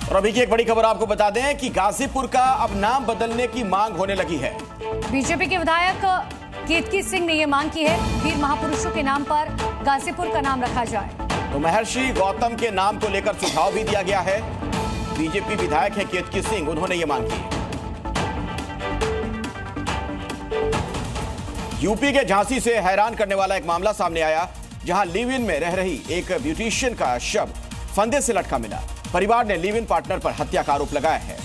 और अभी की एक बड़ी खबर आपको बता दें कि गाजीपुर का अब नाम बदलने की मांग होने लगी है। बीजेपी के विधायक केतकी सिंह ने यह मांग की है, वीर महापुरुषों के नाम पर गाजीपुर का नाम रखा जाए। तो महर्षि गौतम के नाम को लेकर सुझाव भी दिया गया है। बीजेपी विधायक है केतकी सिंह, उन्होंने ये मांग की। यूपी के झांसी से हैरान करने वाला एक मामला सामने आया, जहां लिव इन में रह रही एक ब्यूटिशियन का शव फंदे से लटका मिला। परिवार ने लिव इन पार्टनर पर हत्या का आरोप लगाया है।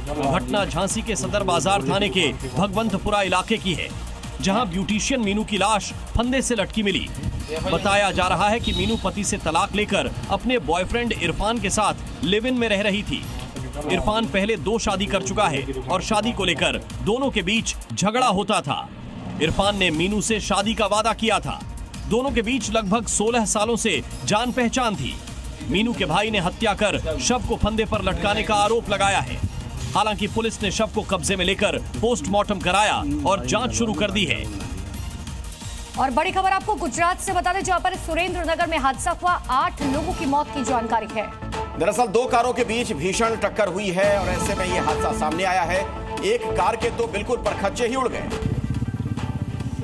घटना झांसी के सदर बाजार थाने के भगवंतपुरा इलाके की है, जहां ब्यूटिशियन मीनू की लाश फंदे से लटकी मिली। बताया जा रहा है कि मीनू पति से तलाक लेकर अपने बॉयफ्रेंड इरफान के साथ लिव इन में रह रही थी। इरफान पहले 2 शादी कर चुका है और शादी को लेकर दोनों के बीच झगड़ा होता था। इरफान ने मीनू से शादी का वादा किया था। दोनों के बीच लगभग 16 सालों से जान पहचान थी। मीनू के भाई ने हत्या कर शव को फंदे पर लटकाने का आरोप लगाया है। हालांकि पुलिस ने शव को कब्जे में लेकर पोस्टमार्टम कराया और जांच शुरू कर दी है। और बड़ी खबर आपको गुजरात से बता दें, जहां पर सुरेंद्रनगर में हादसा हुआ, 8 लोगों की मौत की जानकारी है। दरअसल 2 कारों के बीच भीषण टक्कर हुई है और ऐसे में यह हादसा सामने आया है। एक कार के तो बिल्कुल परखच्चे ही उड़ गए।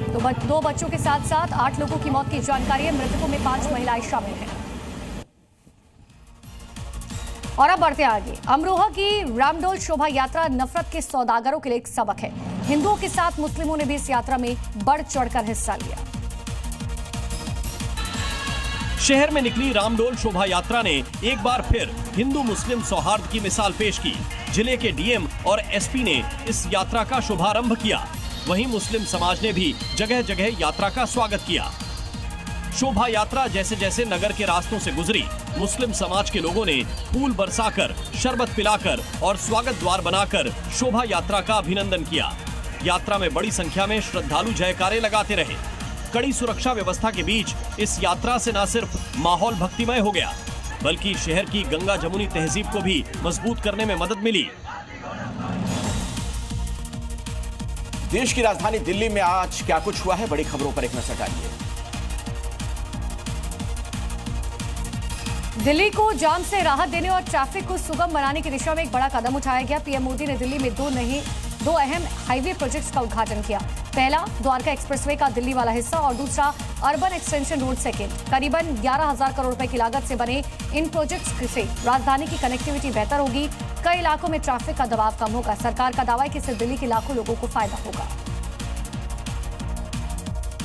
तो 2 बच्चों के साथ साथ 8 लोगों की मौत की जानकारी है। मृतकों में 5 महिलाएं शामिल हैं। और अब बढ़ते आगे। अमरोहा की रामडोल शोभा यात्रा नफरत के सौदागरों के लिए एक सबक है। हिंदुओं के साथ मुस्लिमों ने भी इस यात्रा में बढ़ चढ़कर हिस्सा लिया। शहर में निकली रामडोल शोभा यात्रा ने एक बार फिर हिंदू मुस्लिम सौहार्द की मिसाल पेश की। जिले के डीएम और एसपी ने इस यात्रा का शुभारंभ किया। वहीं मुस्लिम समाज ने भी जगह जगह यात्रा का स्वागत किया। शोभा यात्रा जैसे जैसे नगर के रास्तों से गुजरी, मुस्लिम समाज के लोगों ने फूल बरसाकर, शरबत पिलाकर और स्वागत द्वार बनाकर शोभा यात्रा का अभिनंदन किया। यात्रा में बड़ी संख्या में श्रद्धालु जयकारे लगाते रहे। कड़ी सुरक्षा व्यवस्था के बीच इस यात्रा से न सिर्फ माहौल भक्तिमय हो गया, बल्कि शहर की गंगा जमुनी तहजीब को भी मजबूत करने में मदद मिली। देश की राजधानी दिल्ली में आज क्या कुछ हुआ है, बड़ी खबरों पर एक नजर डालिए। दिल्ली को जाम से राहत देने और ट्रैफिक को सुगम बनाने की दिशा में एक बड़ा कदम उठाया गया। पीएम मोदी ने दिल्ली में 2 अहम हाईवे प्रोजेक्ट्स का उद्घाटन किया। पहला द्वारका एक्सप्रेसवे का दिल्ली वाला हिस्सा और दूसरा अर्बन एक्सटेंशन रोड सेकेंड। करीबन 11,000 करोड़ रुपए की लागत से बने इन प्रोजेक्ट्स से राजधानी की कनेक्टिविटी बेहतर होगी। कई इलाकों में ट्रैफिक का दबाव कम होगा। सरकार का दावा है कि इससे दिल्ली के लाखों लोगों को फायदा होगा।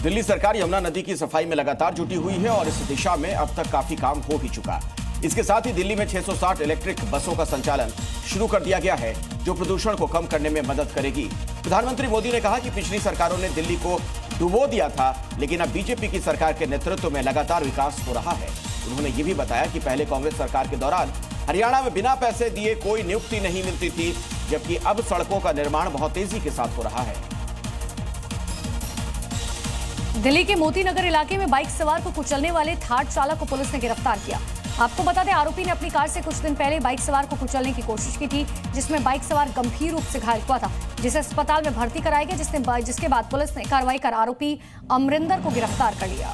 दिल्ली सरकार यमुना नदी की सफाई में लगातार जुटी हुई है और इस दिशा में अब तक काफी काम हो भी चुका। इसके साथ ही दिल्ली में 660 इलेक्ट्रिक बसों का संचालन शुरू कर दिया गया है, जो प्रदूषण को कम करने में मदद करेगी। प्रधानमंत्री मोदी ने कहा कि पिछली सरकारों ने दिल्ली को डुबो दिया था, लेकिन अब बीजेपी की सरकार के नेतृत्व में लगातार विकास हो रहा है। उन्होंने ये भी बताया कि पहले कांग्रेस सरकार के दौरान हरियाणा में बिना पैसे दिए कोई नियुक्ति नहीं मिलती थी, जबकि अब सड़कों का निर्माण बहुत तेजी के साथ हो रहा है। दिल्ली के मोती नगर इलाके में बाइक सवार को कुचलने वाले थार चालक को पुलिस ने गिरफ्तार किया। आपको बता दें, आरोपी ने अपनी कार से कुछ दिन पहले बाइक सवार को कुचलने की कोशिश की थी, जिसमें बाइक सवार गंभीर रूप से घायल हुआ था, जिसे अस्पताल में भर्ती कराया गया, जिसके बाद पुलिस ने कार्रवाई कर आरोपी अमरिंदर को गिरफ्तार कर लिया।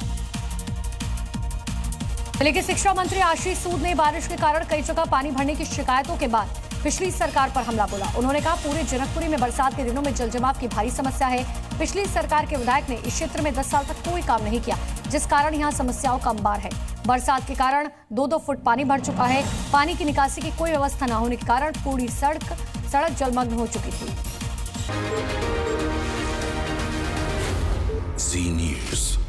दिल्ली के शिक्षा मंत्री आशीष सूद ने बारिश के कारण कई जगह पानी भरने की शिकायतों के बाद पिछली सरकार पर हमला बोला। उन्होंने कहा, पूरे जनकपुरी में बरसात के दिनों में जलजमाव की भारी समस्या है। पिछली सरकार के विधायक ने इस क्षेत्र में 10 साल तक कोई काम नहीं किया, जिस कारण यहां समस्याओं का अंबार है। बरसात के कारण 2-2 फुट पानी भर चुका है। पानी की निकासी की कोई व्यवस्था न होने के कारण पूरी सड़क जलमग्न हो चुकी थी। Zee News।